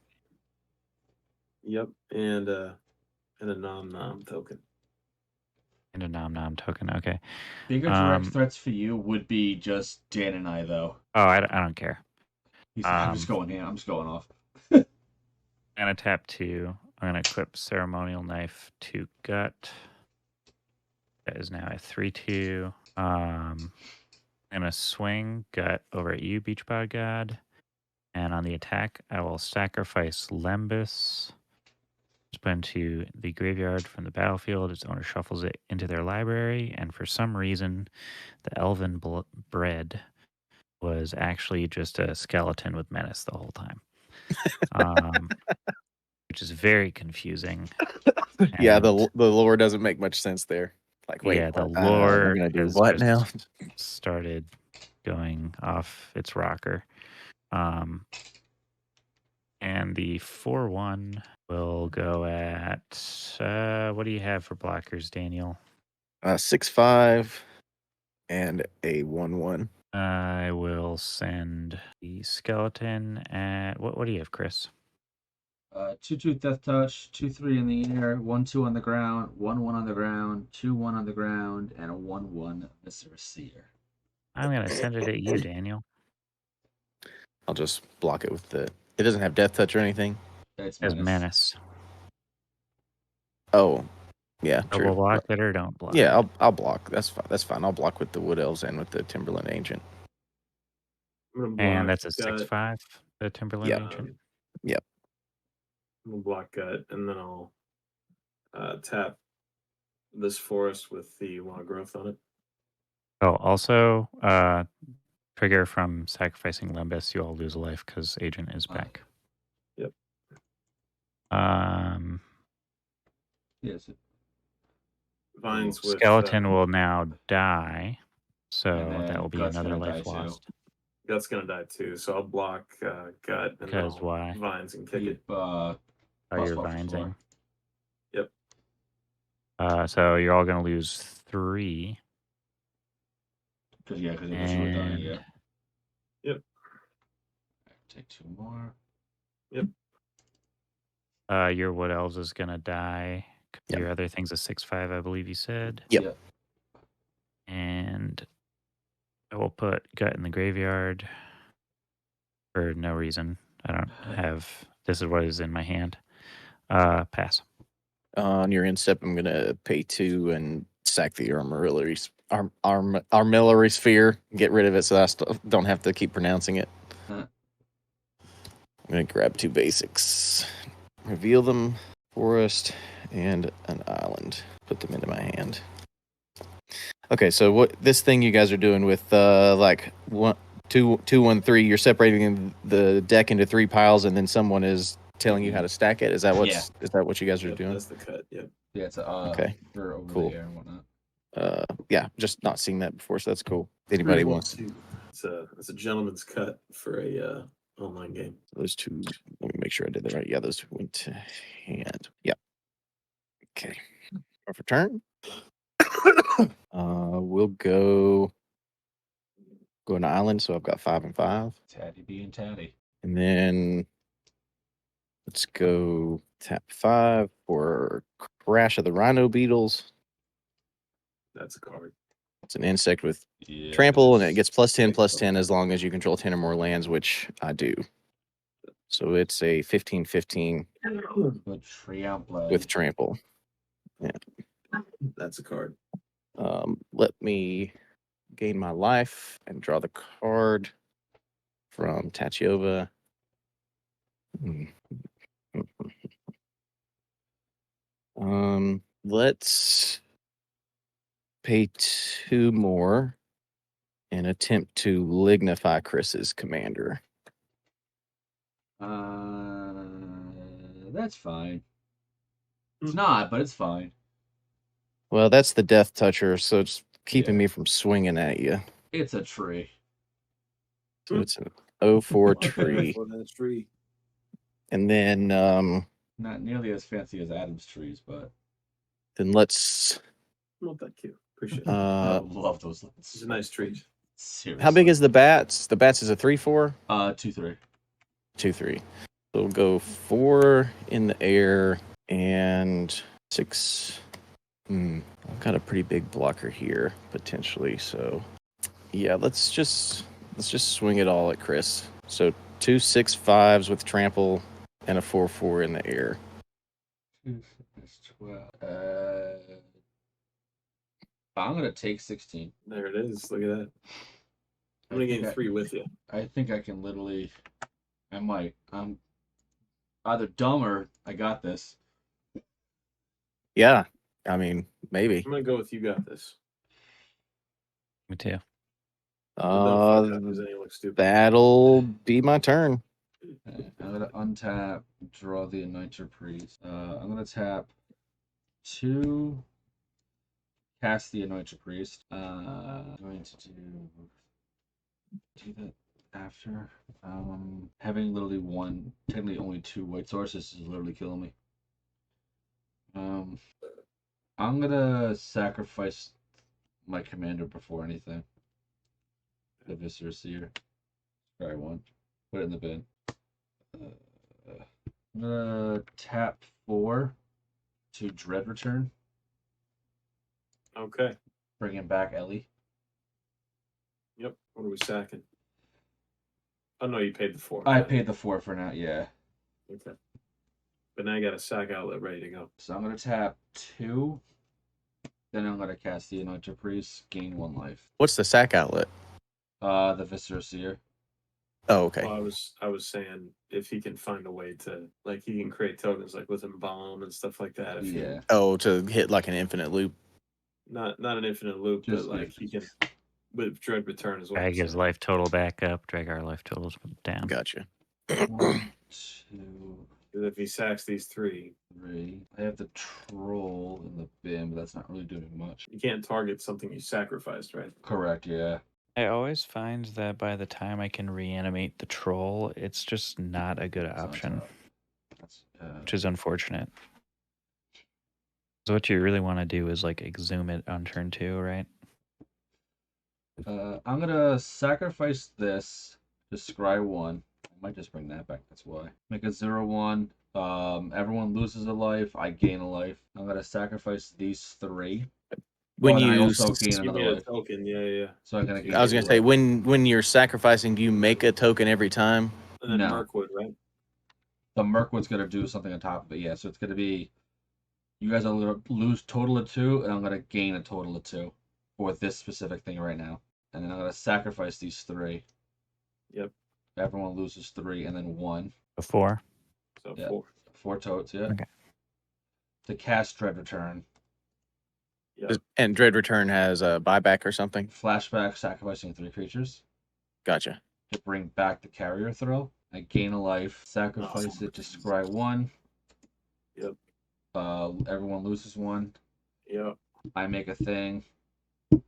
Yep. And a nom token. And a nom token. Okay. Bigger direct threats for you would be just Dan and I, though. Oh, I don't care. I'm just going in. I'm just going off. I'm gonna tap 2. I'm gonna equip Ceremonial Knife to Gut. That is now a 3/2. I'm gonna swing Gut over at you, Beachbody God. And on the attack, I will sacrifice Lembus. Put into the graveyard from the battlefield. Its owner shuffles it into their library, and for some reason, the elven bread was actually just a skeleton with menace the whole time, which is very confusing. Yeah, the And, lore doesn't make much sense there. Like, wait, yeah, the what? lore We're gonna do has what just now? started going off its rocker. And the 4/1 will go at what do you have for blockers, Daniel? 6/5 and a 1/1. I will send the skeleton at what do you have, Chris? 2/2 Death Touch, 2/3 in the air, 1/2 on the ground, 1/1 on the ground, 2/1 on the ground, and a 1/1 Mr. Seer. I'm gonna send it at you, Daniel. I'll just block it with the. It doesn't have death touch or anything. It's As menace. menace. Oh, yeah, true. Double block it or don't block. Yeah, it. I'll block. That's fine. That's fine. I'll block with the Wood Elves and with the Timberland Ancient. I'm gonna block And that's a Gut. 6/5. The Timberland Yep. Ancient. Yep. I'm gonna block Gut, and then I'll tap this forest with the Wild Growth on it. Oh, also, trigger from sacrificing Lembus, you all lose a life because Agent is back. Yep. Yes. Vines with Skeleton will now die, so And then that will be Gut's another gonna life die too. lost. Gut's gonna die too, so I'll block Gut and then Because I'll why? Vines and kick Keep, it. Oh, plus you're 4 for vinesing. 4. So you're all gonna lose 3. Because it was you were dying, And yeah. Yep. Take 2 more. your Wood Elves is gonna die. Yep. Your other thing's a 6/5, I believe you said. Yep. Yep. I will put Gut in the graveyard for no reason. I don't have. This is what is in my hand. Pass. On your end step, I'm gonna pay 2 and sack the armillary sphere. Get rid of it so I don't have to keep pronouncing it. Huh. I'm gonna grab 2 basics, reveal them, forest, and an island. Put them into my hand. Okay, so what this thing you guys are doing with like 1, 2, 2, 1, 3, you're separating the deck into 3 piles, and then someone is telling you how to stack it. Is that Yeah. is that what you guys are Yep, doing? that's the cut. Yep. Yeah, it's Okay, for over cool. the air and whatnot. Yeah, just not seen that before, so that's cool. Anybody wants It's a gentleman's cut for a online game. those 2? Let me make sure I did that right. Yeah, those 2 went to hand. Yeah. Okay. Off for turn. We'll go an island, so I've got 5 and 5. Tatty being tatty. And then let's go tap 5 for Crash of the Rhino Beetles. That's a card. It's an insect with Yeah, trample, and it gets +10/+10 as long as you control 10 or more lands, which I do. So it's a 15/15 With trample. with trample. That's a card. Let me gain my life and draw the card from Tachiova. Let's pay 2 more and attempt to lignify Chris's commander. That's fine. It's not, but it's fine. Well, that's the Death Toucher, so it's keeping Yeah. me from swinging at you. It's a tree. So it's an 0/4 Okay, tree. for that tree. And then Not nearly as fancy as Adam's trees, but let's Well, thank you. Appreciate it. I love those lights. It's a nice treat. Seriously. how big is the bats? The bats is a 3/4? 2-3. 2/3. So we'll go 4 in the air and 6. I've got a pretty big blocker here potentially. So yeah, let's just swing it all at Chris. So 2 6/5s with trample and a 4/4 in the air. 2, 6, 12. I'm gonna take 16. There it is. Look at that. I'm gonna gain 3 with you. I think I can literally. I might. I'm either dumb or I got this. Yeah, I mean maybe. I'm gonna go with you got this. Me too. Don't fuck up because then you look stupid. That'll be my turn. Okay, I'm gonna untap, draw the Anointer Priest. I'm gonna tap 2, cast the Anointer Priest. I'm going to do that after. Having literally technically only 2 white sources is literally killing me. I'm gonna sacrifice my commander before anything. The Viscera Seer. Try 1. Put it in the bin. I'm gonna tap 4 to Dread Return. Okay. Bringing back Ellie. Yep. What are we sacking? Oh no, you paid the 4. I paid the 4 for now, yeah. Okay. But now you got a sack outlet ready to go. So I'm gonna tap 2. Then I'm gonna cast the Anointer Priest, gain 1 life. What's the sack outlet? The Viscera Seer. Oh, okay. Well, I was saying if he can find a way to like he can create tokens like with Embalm and stuff like that. If Yeah. Oh, to hit like an infinite loop. not an infinite loop, Just but like he can with Dread Return as well. Drag his life total back up. Drag our life totals down. Gotcha. 1, 2, If he sacks these 3, 3. I have the Troll in the bin, but that's not really doing much. you can't target something you sacrificed, right? Correct, yeah. I always find that by the time I can reanimate the troll, it's just not a good option, which is unfortunate. So what you really want to do is like exhume it on turn 2, right? I'm gonna sacrifice this to scry 1. I might just bring that back, that's why. Make a 0/1. Everyone loses a life, I gain a life. I'm gonna sacrifice these 3. when then I you also gain Give another me a life. token. Yeah. So I'm gonna gain. I was gonna two say life. when you're sacrificing, do you make a token every time? And then No. Mirkwood, right? The Mirkwood's gonna do something on top of it. Yeah, so it's gonna be. You guys are gonna lose total of 2, and I'm gonna gain a total of 2 for this specific thing right now. And then I'm gonna sacrifice these 3. Yep. Everyone loses 3, and then 1. A 4. So Yeah. 4. 4 totes. Yeah. Okay. To cast Dread Return. Yep. And Dread Return has a buyback or something. Flashback, sacrificing 3 creatures. Gotcha. To bring back the carrier throw. I gain a life. Sacrifice it to scry 1. Yep. Everyone loses 1. Yep. I make a thing.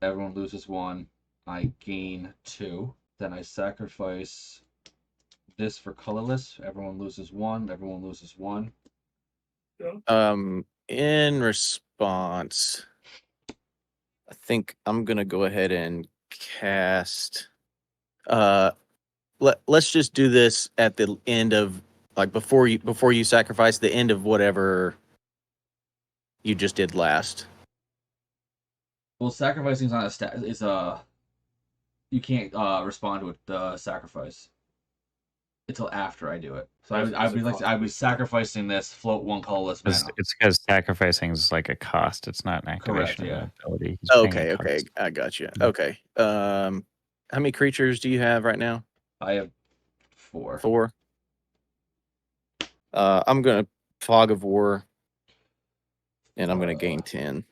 Everyone loses 1. I gain 2. Then I sacrifice this for colorless. Everyone loses 1. Everyone loses 1. In response, I think I'm gonna go ahead and cast. Let's just do this at the end of like before you sacrifice the end of whatever you just did last. Well, sacrificing is not a stat. Is a you can't respond to the sacrifice until after I do it. So I was sacrificing this float 1 colorless mana. It's because sacrificing is like a cost. It's not an activation Correct, of yeah. an ability. He's paying Okay, a okay, cost. I got you. Yeah. Okay. How many creatures do you have right now? I have 4. 4. I'm gonna Fog of War, and I'm gonna gain 10.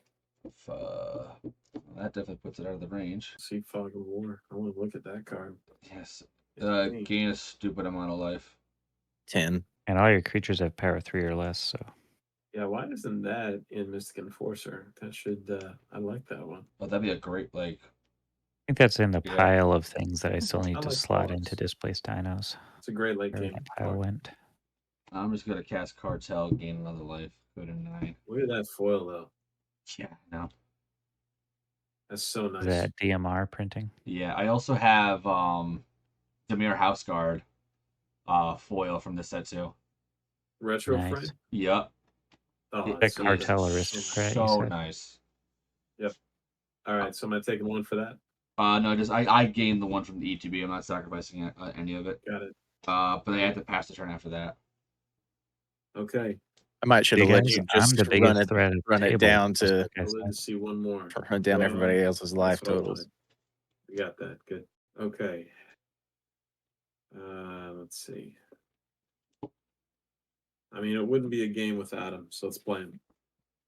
That definitely puts it out of the range. See Fog of War. I want to look at that card. Yes. It's neat. Gain a stupid amount of life. 10. And all your creatures have power 3 or less, so Yeah, why isn't that in Mystic Enforcer? That should. I like that one. Oh, that'd be a great I think that's in the Yeah. pile of things that I still need I to like slot fogs. into displaced dinos. It's a great late Where game. that pile card. went. I'm just gonna cast Cartel, gain another life. Go to 9. Look at that foil though. Yeah, no. That's so nice. Is that DMR printing? Yeah, I also have Demir Houseguard foil from this set too. Retro Nice. Frame. Yep. Oh, It it's is so Cartel nice. Aristocrat, you so said? nice. All right, so am I taking 1 for that? No, just I gained the one from the ETB. I'm not sacrificing any of it. Got it. But I had to pass the turn after that. Okay. I might should have See, let guys, you I'm just the biggest threat at the run it table, down just to like I I'd like to said. see one more. run down Well, everybody else's life that's what I totals. wanted. We got that. Good. Okay. Let's see. I mean, it wouldn't be a game without him, so let's play him.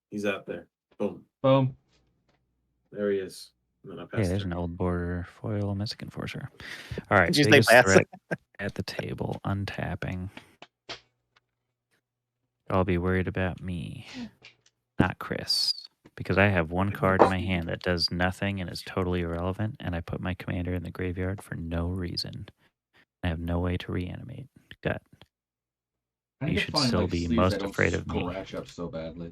He's out there. Boom. Boom. There he is. And then I Yeah, passed there's it. an old border foil Mystic Enforcer. All right, Did you say biggest pass? threat at the table, untapping. I'll be worried about me, not Chris, because I have one card in my hand that does nothing and is totally irrelevant, and I put my commander in the graveyard for no reason. I have no way to reanimate. Gut. I need You to should find, still like, be sleeves most that don't afraid of me. scratch up so badly.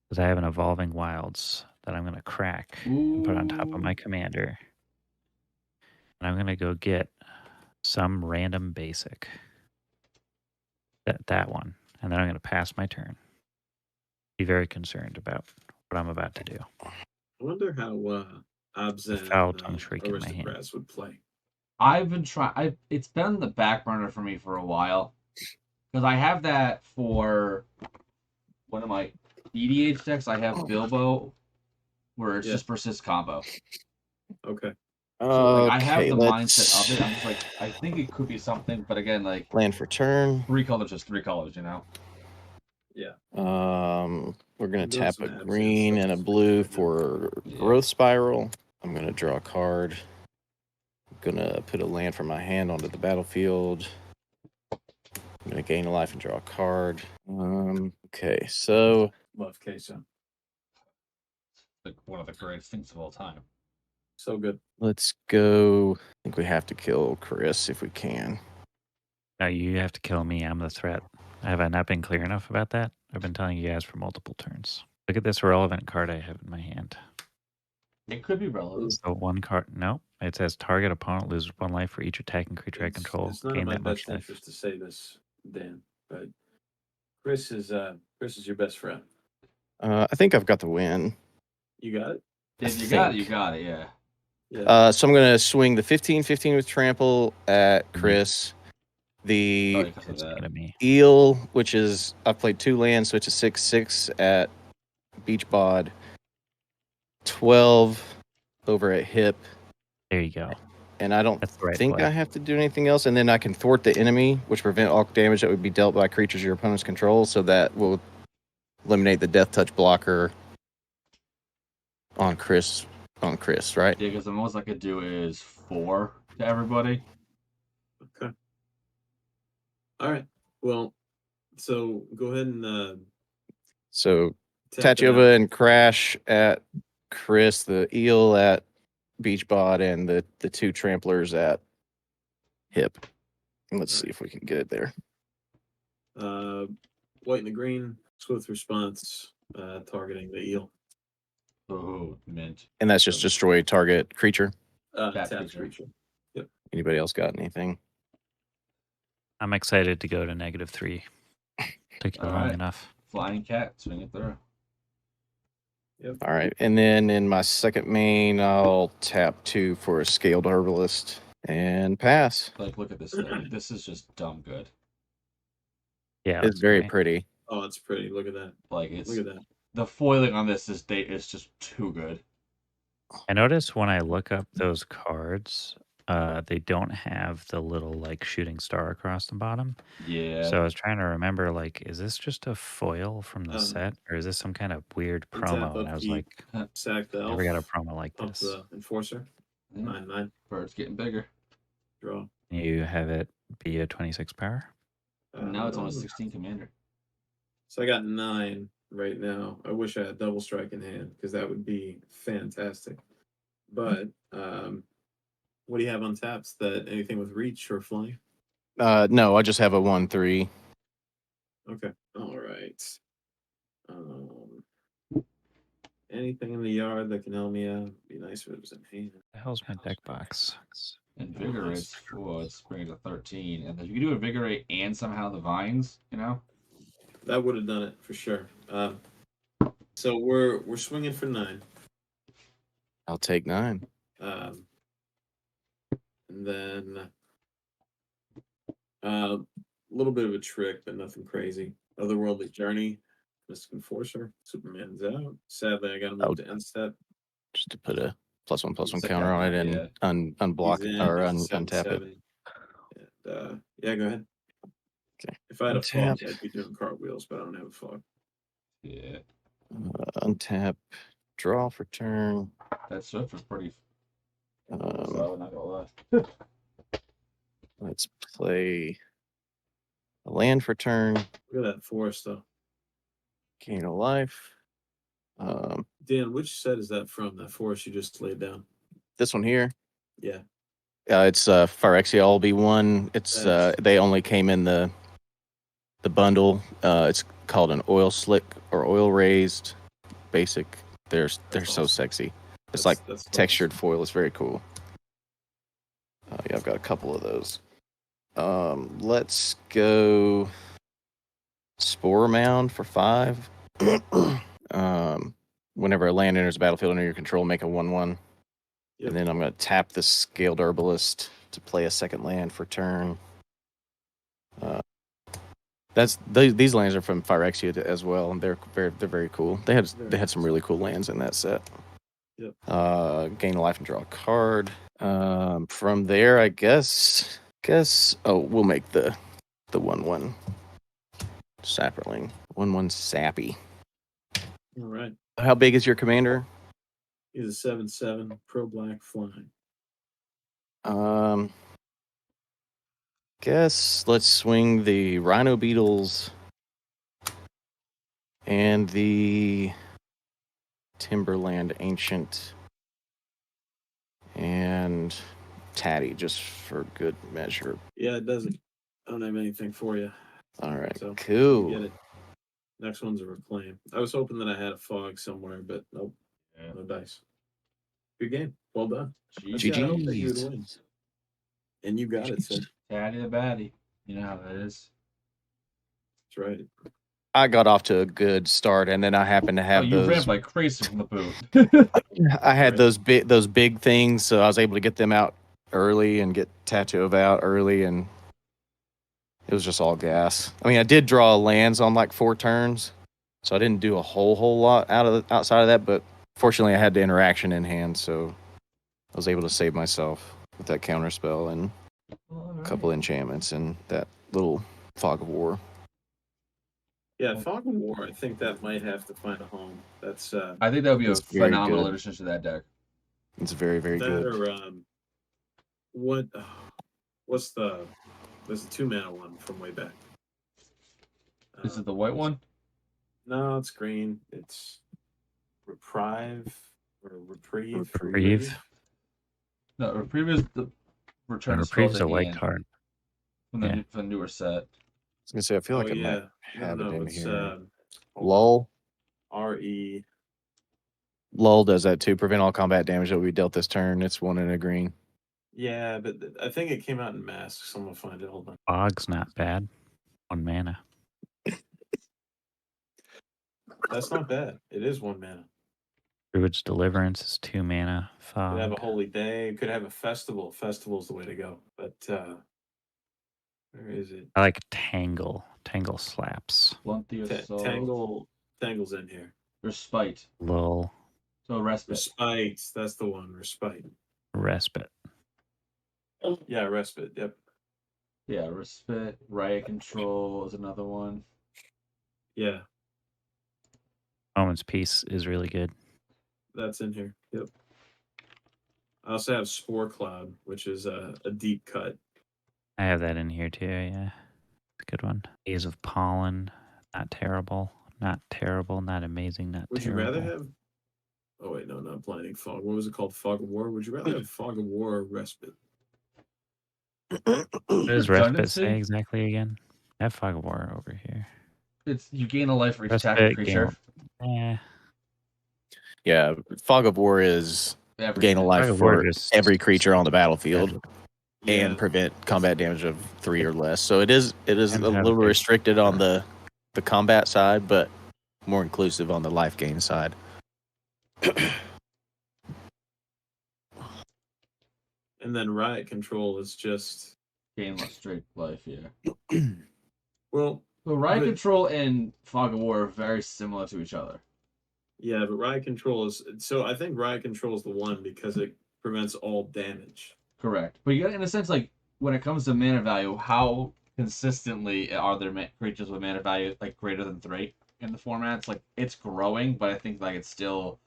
Because I have an Evolving Wilds that I'm going to crack and put on top of my commander. And I'm going to go get some random basic. That one. And then I'm going to pass my turn. Be very concerned about what I'm about to do. I wonder how Obs A and foul tongue shriek in my hand. Aristocrats would play. I've been trying. It's been on the back burner for me for a while because I have that for one of my EDH decks. I have Bilbo, where it's just persist combo. Okay. So like, I have Okay, the mindset of let's it. I'm just like, I think it could be something, but again, like land for turn. 3 colors is 3 colors, you know. Yeah. We're gonna Doing tap some a abs and green stuff and a this blue week right now. for Yeah. growth spiral. I'm gonna draw a card. I'm gonna put a land from my hand onto the battlefield. I'm gonna gain a life and draw a card. Okay, so Love queso. Like one of the greatest things of all time. So good. let's go. I think we have to kill Chris if we can. No, you have to kill me. I'm the threat. Have I not been clear enough about that? I've been telling you guys for multiple turns. Look at this irrelevant card I have in my hand. It could be relevant. So one card. No, it says target opponent loses 1 life for each attacking creature I control. It's not in Gain my that much best life. interest to say this, Dan, but Chris is your best friend. I think I've got the win. You got it? If you got it, you got it. Yeah. Yeah. So I'm gonna swing the 15 with trample at Chris. Oh, The because of It's that. gonna be eel, which is I've played 2 lands, so it's a 6/6 at Beach Bod. 12 over at Hip, there. You go. and I don't That's the right think play. I have to do anything else. And then I can thwart the enemy, which prevent all damage that would be dealt by creatures your opponents control. So that will eliminate the Death Touch blocker on Chris. Right? Yeah, because the most I could do is 4 to everybody. Okay. All right. Well, so go ahead and So tap it Tachova out. and Crash at Chris, the eel at Beachbot, and the 2 tramplers at Hip. And let's see if we can get it there. White and the green, swift response, targeting the eel. Oh, mint. And that's just destroy target creature. Taps creature. creature. Anybody else got anything? I'm excited to go to -3. Took you All long right. enough. Flying cat, swing it through. All right. And then in my second main, I'll tap 2 for a scaled herbalist and pass. Like, look at this thing. This is just dumb good. Yeah, It's very great. pretty. Oh, it's pretty. Look at that. Like, it's Look at that. the foiling on this is just too good. I notice when I look up those cards, they don't have the little like shooting star across the bottom. Yeah. So I was trying to remember, like, is this just a foil from the Um, set, or is this some kind of weird untap promo? And I was upkeep. like, Sack the elf. never got a promo like Pump this. the enforcer. Yeah. 9/9. Bird's getting bigger. Draw. You have it be a 26 power. Now it's only 16 commander. So I got 9 right now. I wish I had double strike in hand because that would be fantastic. But what do you have on taps? That anything with reach or flying? No, I just have a 1/3. Okay. All right. Anything in the yard that can help me out? Be nice if it was in hand. The hell's my deck box? Invigorate's full. Let's bring it to 13. And if you can do Invigorate and somehow the vines, you know? That would have done it for sure. So we're swinging for 9. I'll take 9. And then a little bit of a trick, but nothing crazy. Otherworldly Journey, Mystic Enforcer, Superman's out. Sadly, I got to move to end step. Just to put a +1/+1 He's counter on it and yeah. unblock He's it in, or he's a untap it. 7/7. And, yeah, go ahead. Okay. If I had a Untap. fog, I'd be doing cartwheels, but I don't have a fog. Yeah. Untap, draw for turn. That Swift was pretty Um, slow, not gonna lie. Let's play a land for turn. Look at that forest, though. Gain a life. Dan, which set is that from? That forest you just laid down? This one here. Yeah. It's Phyrexia LB1. It's they only came in the bundle. It's called an oil slick or oil raised basic. They're so awesome. sexy. It's That's like textured foil. It's very cool. Yeah, I've got a couple of those. Let's go Spore Mound for 5. Whenever a land enters the battlefield under your control, make a 1/1. Yep. And then I'm going to tap the Scaled Herbalist to play a second land for turn. These lands are from Phyrexia as well, and they're very cool. They had some really cool lands in that set. Yep. Gain a life and draw a card. From there, I guess. Oh, we'll make the 1/1 Sapperling. 1/1 Sappy. All right. How big is your commander? He's a 7/7 pro black flying. Guess let's swing the Rhino Beetles and the Timberland Ancient and Tatty, just for good measure. Yeah, it doesn't. I don't have anything for you. All right, So, cool. Get it. Next one's a reclaim. I was hoping that I had a fog somewhere, but nope. Yeah. No dice. Good game. Well done. GG. I hope that you would win. And you got it, sir. Tatty the baddie. You know how that is. That's right. I got off to a good start, and then I happened to Oh, have you those. ramped like crazy from the boot. I had Right. those big things, so I was able to get them out early and get Tattoo out early, and it was just all gas. I mean, I did draw lands on like 4 turns, so I didn't do a whole lot outside of that. But fortunately, I had the interaction in hand, so I was able to save myself with that counter spell and a couple enchantments and that little Fog of War. Yeah, Fog of War. I think that might have to find a home. That's I think that would be a It's very phenomenal good. addition to that deck. It's very that good. or what? What's the? There's the 2-mana one from way back. Is it the white one? No, it's green. It's Reprieve or Reprieve. Reprieve. No, Reprieve is the return And a spell Reprieve's to a white hand card. from the Yeah. from the newer set. I was gonna say I feel like Oh I yeah. might have No, it in it's here. hold Lull. on. RE. Lull does that too. Prevent all combat damage that will be dealt this turn. It's 1 and a green. Yeah, but I think it came out in masks. Someone find it. Hold on. Fog's not bad. 1 mana. That's not bad. It is 1 mana. Druid's Deliverance is 2 mana. Could have a Fog. holy day. Could have a festival. Festival's the way to go. But where is it? I like Tangle. Tangle slaps. Plenty of Tangle's in here. Respite. Lull. So respite. Respite. That's the one. Respite. Respite. Yeah, respite. Yep. Yeah, respite. Riot control is another one. Yeah, Moment's Peace is really good. that's in here. Yep. I also have Spore Cloud, which is a deep cut. I have that in here too, yeah. It's a good one. Days of Pollen. Not terrible. Not terrible. Not amazing. Not Would terrible. you rather have? Oh wait, no, not Blinding Fog. What was it called? Fog of War. Would you rather have Fog of War or Respite? What does Respite Redundancy? say exactly again? I have Fog of War over here. It's you gain a life for each Respite, attacking creature. Yeah, Fog of War is gain a life Fog of War for just- every creature on the battlefield Yeah. and prevent combat damage of 3 or less. So it is And a have little big- restricted on the combat side, but more inclusive on the life gain side. And then Riot Control is just Gain straight life, yeah. well, So Riot But- control and Fog of War are very similar to each other. yeah, but Riot Control is so. I think Riot Control is the one because it prevents all damage. Correct. But you got in a sense, like when it comes to mana value, how consistently are there creatures with mana value like greater than 3 in the formats? Like it's growing, but I think like it's still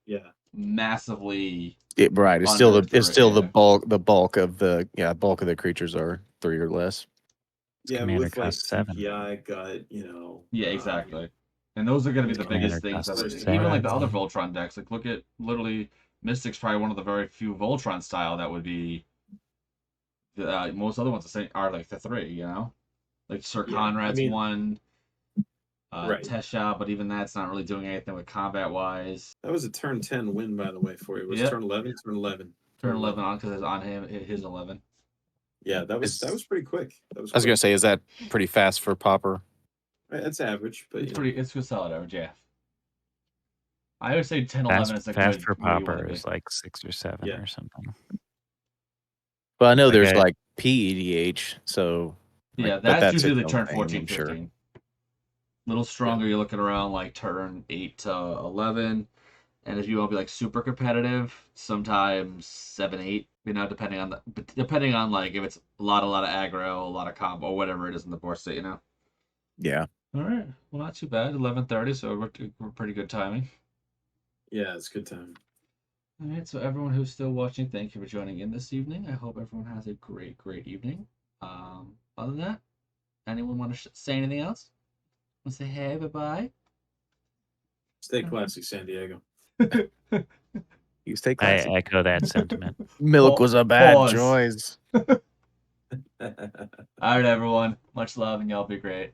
Yeah. massively Right, it's still Under it's still three, the bulk of the creatures are 3 or less. Yeah, Commander with like costs 7. CPI, gut, yeah, exactly. And those are going to be the Commander biggest things. costs That seven. even like the other Voltron decks, like look at literally Mystic's probably one of the very few Voltron style that would be. Most other ones are like the 3, you know, like Sir Yeah, Conrad's I mean- one. Right. Tesha, but even that's not really doing anything with combat wise. That was a turn 10 win, by the way, for you. It was Yep. turn 11, turn 11. Turn 11 on because it's on him, his 11. Yeah, that was pretty quick. That was. I was going to say, is that pretty fast for Pauper? It's average, but It's good solid average, yeah. I would say 10, Fast, 11 is a fast good for where you wanna Pauper be. is like 6 or 7 Yeah. or something. Well, I know there's Okay. like PEDH, so Yeah, but that's its usually the own turn thing, 14, I'm sure. 15. Little stronger, you're looking around like turn 8 to 11. And if you want to be like super competitive, sometimes 7, 8, depending on like if it's a lot of aggro, a lot of combo, or whatever it is in the board state, Yeah. All right. Well, not too bad. 11:30, so we're pretty good timing. Yeah, it's good time. All right. So everyone who's still watching, thank you for joining in this evening. I hope everyone has a great evening. Other than that, anyone want to say anything else? Want to say hey, bye-bye? Stay classy, San Diego. You stay I classy. echo that sentiment. Milk was a bad Pause. choice. All right, everyone. Much love, and y'all be great.